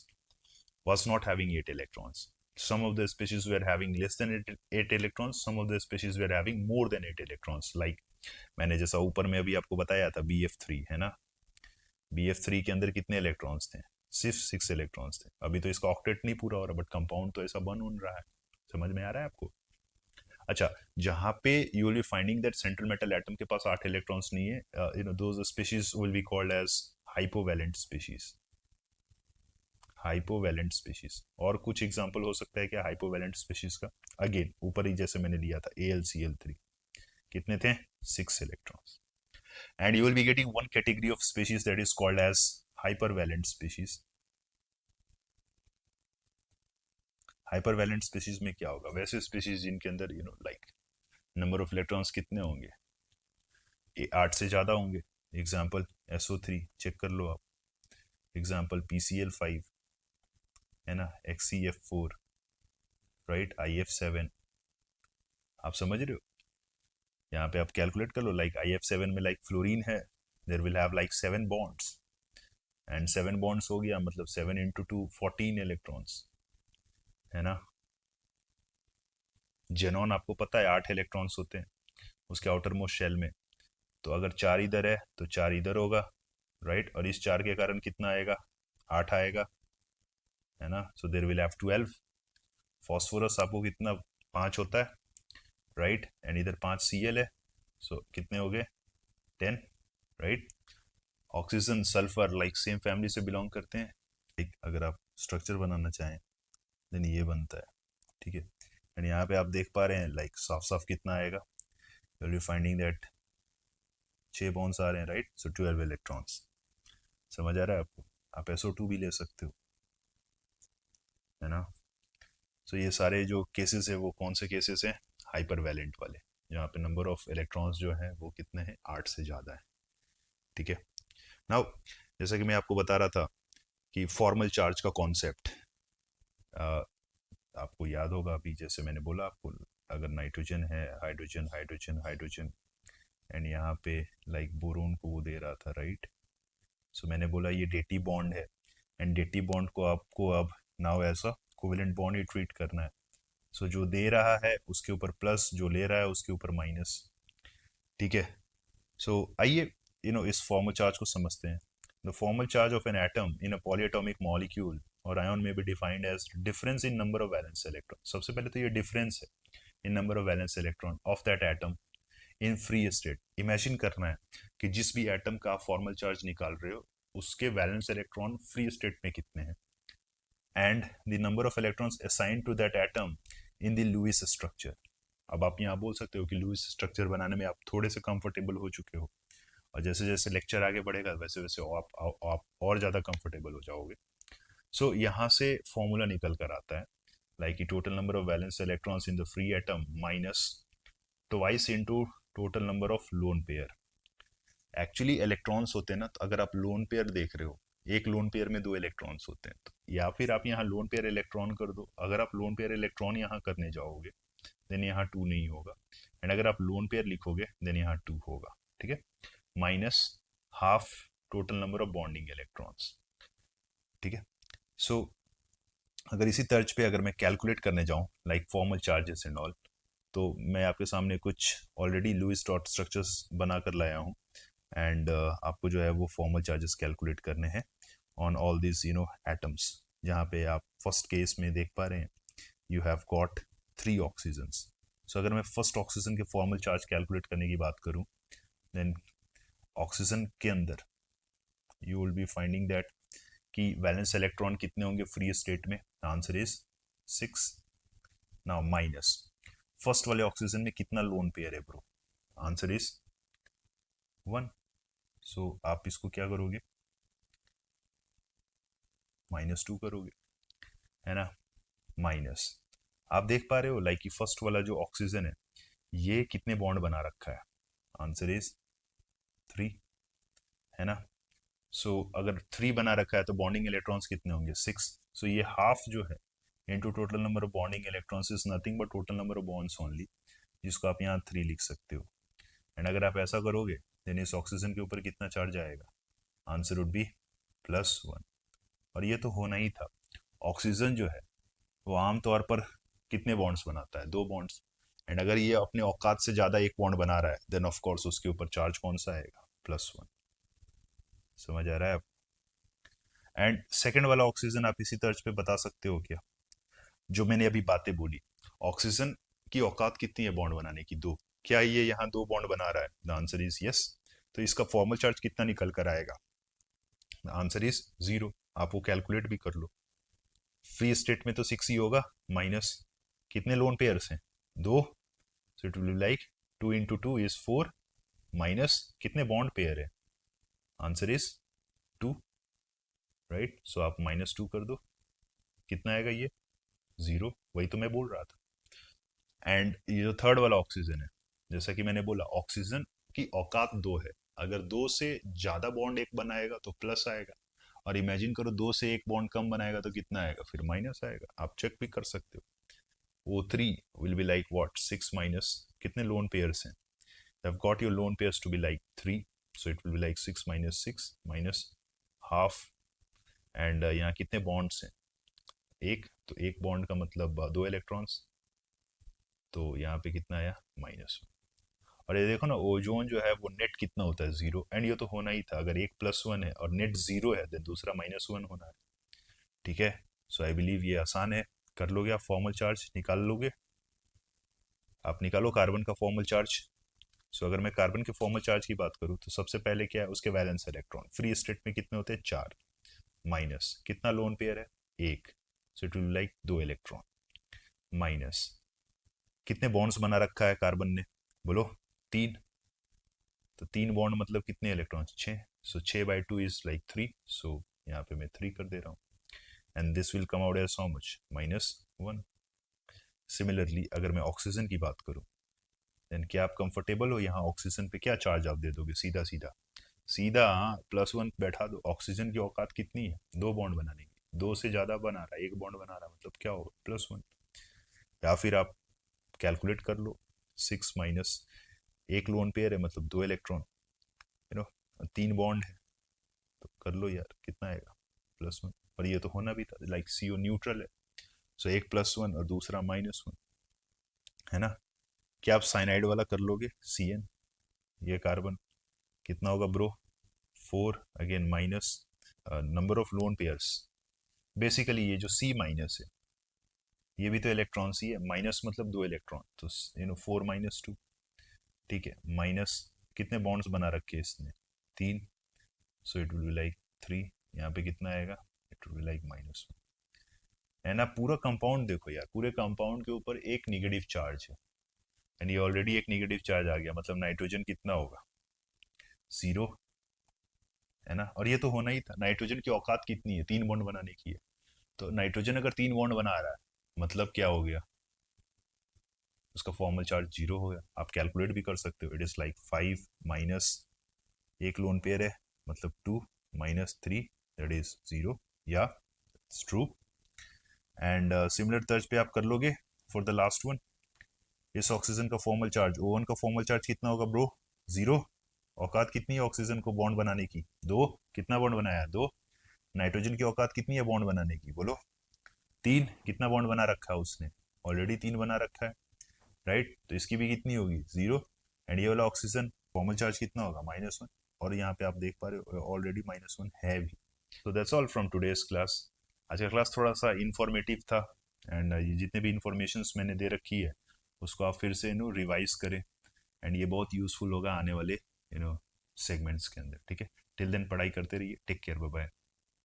was not having 8 electrons. Some of the species were having less than 8 electrons, some of the species were having more than 8 electrons. Like मैंने जैसा ऊपर में अभी आपको बताया था BF3 है ना, BF3 के अंदर कितने इलेक्ट्रॉन्स थे, सिर्फ 6 इलेक्ट्रॉन्स थे. अभी तो इसका ऑक्टेट नहीं पूरा हो रहा, बट कंपाउंड तो ऐसा बन रहा है. समझ में आ रहा है आपको? अच्छा, जहां पे you will be finding that central metal atom के पास 8 इलेक्ट्रॉन्स नहीं है, those species will be called as hypovalent species. Hypovalent species. और कुछ एग्जांपल हो सकता है क्या हाइपोवैलेंट स्पीशीज का? अगेन ऊपर ही जैसे मैंने लिया था AlCl3, कितने थे, 6 इलेक्ट्रॉन्स. And you will be getting one category of species that is called as hypervalent species. Hypervalent species में क्या होगा, वैसे स्पीशीज जिनके अंदर लाइक नंबर ऑफ इलेक्ट्रॉन्स कितने होंगे, 8 से ज़्यादा होंगे. एग्जाम्पल SO3 चेक कर लो आप, एग्जाम्पल PCl5 है ना, XCF4, राइट, IF7. आप समझ रहे हो? यहाँ पे आप कैलकुलेट कर लो, लाइक IF7 में लाइक फ्लोरीन है, there will have like 7 bonds. And 7 bonds हो गया मतलब 7 × 2 14 इलेक्ट्रॉन्स है ना. जेनॉन आपको पता है 8 इलेक्ट्रॉन्स होते हैं उसके आउटर मोस्ट शेल में. तो अगर 4 इधर है तो 4 इधर होगा, राइट. और इस 4 के कारण कितना आएगा, 8 आएगा है ना. So there will have 12. Phosphorus आपको कितना, 5 होता है, राइट. एंड इधर 5 Cl है, सो कितने हो गए, 10, right. Oxygen, sulphur like same family से बिलोंग करते हैं. अगर आप स्ट्रक्चर बनाना चाहें देन ये बनता है, ठीक है। एंड यहाँ पे आप देख पा रहे हैं लाइक साफ साफ कितना आएगा, you will be finding that 6 bonds आ रहे हैं, राइट। सो 12 इलेक्ट्रॉन्स। समझ आ रहा है आपको? आप SO2 भी ले सकते हो, है ना। सो ये सारे जो केसेस है वो कौन से केसेस हैं? हाइपर वैलेंट वाले, जहाँ पे नंबर ऑफ इलेक्ट्रॉन्स जो है वो कितने हैं? 8 से ज़्यादा है, ठीक है। नाउ जैसा कि मैं आपको बता रहा था कि फॉर्मल चार्ज का कॉन्सेप्ट आपको याद होगा अभी, जैसे मैंने बोला आपको, अगर नाइट्रोजन है, हाइड्रोजन हाइड्रोजन हाइड्रोजन, एंड यहाँ पे लाइक बोरोन को वो दे रहा था, राइट। सो मैंने बोला ये डेटी बॉन्ड है, एंड डेटी बॉन्ड को आपको अब नाउ ऐसा कोवेलेंट बॉन्ड ही ट्रीट करना है। सो जो दे रहा है उसके ऊपर प्लस, जो ले रहा है उसके ऊपर माइनस, ठीक है। सो आइए इस फॉर्मल चार्ज को समझते हैं। The formal charge of an atom in a polyatomic molecule और आयन में be defined as difference in number of valence electron. सबसे पहले तो ये डिफरेंस है in number of valence electron of that atom in free state. Imagine करना है कि जिस भी एटम का आप फॉर्मल चार्ज निकाल रहे हो उसके वैलेंस इलेक्ट्रॉन फ्री स्टेट में कितने हैं, and the number of electrons assigned to that atom in the Lewis structure. अब आप यहाँ बोल सकते हो कि लुईस स्ट्रक्चर बनाने में आप थोड़े से कंफर्टेबल हो चुके हो, और जैसे जैसे लेक्चर आगे बढ़ेगा वैसे वैसे आप और ज़्यादा कंफर्टेबल हो जाओगे। सो यहाँ से फॉर्मूला निकल कर आता है like total number of valence electrons in the free atom minus twice into total number of lone pair. Actually electrons होते हैं ना, तो अगर आप लोन पेयर देख रहे हो, एक लोन पेयर में 2 इलेक्ट्रॉन्स होते हैं, तो या फिर आप यहाँ लोन पेयर इलेक्ट्रॉन कर दो। अगर आप लोन पेयर इलेक्ट्रॉन यहाँ करने जाओगे देन यहाँ 2 नहीं होगा, एंड अगर आप लोन पेयर लिखोगे देन यहाँ 2 होगा, ठीक है। Minus half total number of bonding electrons, ठीक है। सो अगर इसी तर्ज पे अगर मैं कैलकुलेट करने जाऊँ like formal charges and all, तो मैं आपके सामने कुछ ऑलरेडी लुईस डॉट स्ट्रक्चर्स बना कर लाया हूँ, एंड आपको जो है वो फॉर्मल चार्जेस कैलकुलेट करने हैं ऑन ऑल दिस एटम्स। जहाँ पे आप फर्स्ट केस में देख पा रहे हैं यू हैव गॉट 3 ऑक्सीजन्स। सो अगर मैं फर्स्ट ऑक्सीजन के फॉर्मल चार्ज कैलकुलेट करने की बात करूँ देन ऑक्सीजन के अंदर you will be finding that कि वैलेंस इलेक्ट्रॉन कितने होंगे फ्री स्टेट में? Answer is 6। Now minus first वाले ऑक्सीजन में कितना लोन पेयर है ब्रो? Answer is 1। सो आप इसको क्या करोगे? -2 करोगे, है ना। माइनस आप देख पा रहे हो लाइक फर्स्ट वाला जो ऑक्सीजन है ये कितने बॉन्ड बना रखा है? आंसर इज 3, है ना। सो अगर 3 बना रखा है तो बॉन्डिंग इलेक्ट्रॉन्स कितने होंगे? 6। सो ये हाफ जो है into total number of bonding electrons is nothing but total number of bonds only, जिसको आप यहाँ 3 लिख सकते हो। एंड अगर आप ऐसा करोगे देन इस ऑक्सीजन के ऊपर कितना चार्ज आएगा? Answer would be +1। और ये तो होना ही था। ऑक्सीजन जो है वो आमतौर पर कितने बॉन्ड्स बनाता है? 2 बॉन्ड्स। एंड अगर ये अपने औकात से ज़्यादा एक बॉन्ड बना रहा है देन ऑफ कोर्स उसके ऊपर चार्ज कौन सा आएगा? +1। समझ आ रहा है आप? एंड सेकेंड वाला ऑक्सीजन आप इसी तर्ज पे बता सकते हो क्या? जो मैंने अभी बातें बोली, ऑक्सीजन की औकात कितनी है बॉन्ड बनाने की? 2। क्या ये यहाँ 2 बॉन्ड बना रहा है? The answer is yes. तो इसका फॉर्मल चार्ज कितना निकल कर आएगा? The answer is 0। आप वो कैलकुलेट भी कर लो। फ्री स्टेट में तो 6 ही होगा, माइनस कितने लोन पेयर्स हैं? 2। So it will be like 2 into 2 is 4, minus कितने बॉन्ड पेयर है? Answer is 2, right. सो आप -2 कर दो, कितना आएगा ये? 0। वही तो मैं बोल रहा था। एंड ये जो थर्ड वाला ऑक्सीजन है, जैसा कि मैंने बोला ऑक्सीजन की औकात 2 है। अगर 2 से ज़्यादा बॉन्ड एक बनाएगा तो प्लस आएगा, और इमेजिन करो 2 से एक बॉन्ड कम बनाएगा तो कितना आएगा? फिर माइनस आएगा। आप चेक भी कर सकते हो। O3 will be like what? 6 minus कितने लोन पेयर्स हैं? You have got your lone pairs to be like 3, so it will be like 6 minus 6 minus half. And यहाँ कितने बॉन्ड्स हैं? एक। तो एक बॉन्ड का मतलब 2 इलेक्ट्रॉन्स, तो यहाँ पे कितना आया? -1। और ये देखो ना ओजोन जो है वो नेट कितना होता है? 0। एंड ये तो होना ही था, अगर एक +1 है और नेट 0 है देन दूसरा -1 होना है, ठीक है। सो आई बिलीव ये आसान है, कर लोगे आप। फॉर्मल चार्ज निकाल लोगे आप। निकालो कार्बन का फॉर्मल चार्ज। सो अगर मैं कार्बन के फॉर्मल चार्ज की बात करूँ तो सबसे पहले क्या है? उसके वैलेंस इलेक्ट्रॉन फ्री स्टेट में कितने होते हैं? 4, माइनस कितना लोन पेयर है? 1। सो it will like 2 electron minus कितने बॉन्ड्स बना रखा है कार्बन ने, बोलो 3, तो 3 बॉन्ड मतलब कितने electrons, 6, so 6/2 is like 3, so यहाँ पे मैं 3 कर दे रहा हूँ and this will come out as how much, -1। Similarly अगर मैं ऑक्सीजन की बात करूँ देन क्या आप कंफर्टेबल हो, यहाँ ऑक्सीजन पे क्या चार्ज आप दे दोगे, सीधा सीधा सीधा +1 बैठा दो। ऑक्सीजन की औकात कितनी है, 2 बॉन्ड बनाने की, 2 से ज़्यादा बना रहा है, 1 बॉन्ड बना रहा है, मतलब क्या होगा +1। या फिर आप कैलकुलेट कर लो, 6 माइनस 1 लोन पेयर है मतलब 2 इलेक्ट्रॉन, 3 बॉन्ड है, तो कर लो यार कितना आएगा +1। और ये तो होना भी था, लाइक CO न्यूट्रल है, सो एक +1 और दूसरा -1 है ना। क्या आप साइनाइड वाला कर लोगे, CN, ये कार्बन कितना होगा bro, 4, again minus number of lone pairs, basically ये जो C माइनस है ये भी तो इलेक्ट्रॉन ही है, माइनस मतलब 2 इलेक्ट्रॉन, तो 4 - 2, ठीक है, माइनस कितने बॉन्ड्स बना रखे इसने, 3, so it will be like 3, यहाँ पे कितना आएगा, इट विल बी लाइक -1। है ना, पूरा कंपाउंड देखो यार, पूरे कंपाउंड के ऊपर एक निगेटिव चार्ज है एंड ये ऑलरेडी एक निगेटिव चार्ज आ गया, मतलब नाइट्रोजन कितना होगा, 0, है ना। और ये तो होना ही था, नाइट्रोजन की औकात कितनी है, 3 बॉन्ड बनाने की है, तो नाइट्रोजन अगर 3 बॉन्ड बना रहा है मतलब क्या हो गया, उसका फॉर्मल चार्ज 0 हो गया। आप कैलकुलेट भी कर सकते हो, it is like 5 minus 1 loan pair है मतलब 2 -3 दैट इज 0, या इट्स ट्रू। एंड सिमिलर तर्ज पे आप कर लोगे फॉर द लास्ट वन, इस ऑक्सीजन का फॉर्मल चार्ज, O1 का फॉर्मल चार्ज कितना होगा ब्रो, 0। औकात कितनी है ऑक्सीजन को बॉन्ड बनाने की, 2, कितना बॉन्ड बनाया, 2। नाइट्रोजन की औकात कितनी है बॉन्ड बनाने की, बोलो 3, कितना बॉन्ड बना रखा है उसने, ऑलरेडी 3 बना रखा है, राइट, तो इसकी भी कितनी होगी, 0। एंड ये वाला ऑक्सीजन फॉर्मल चार्ज कितना होगा, -1, और यहाँ पे आप देख पा रहे हो ऑलरेडी -1 है भी। तो that's all from today's class. आज का क्लास थोड़ा सा इंफॉर्मेटिव था एंड ये जितने भी इंफॉर्मेशन मैंने दे रखी है उसको आप फिर से रिवाइज करें एंड ये बहुत यूजफुल होगा आने वाले सेगमेंट्स के अंदर, ठीक है। टिल देन पढ़ाई करते रहिए, टेक केयर, बाय बाय।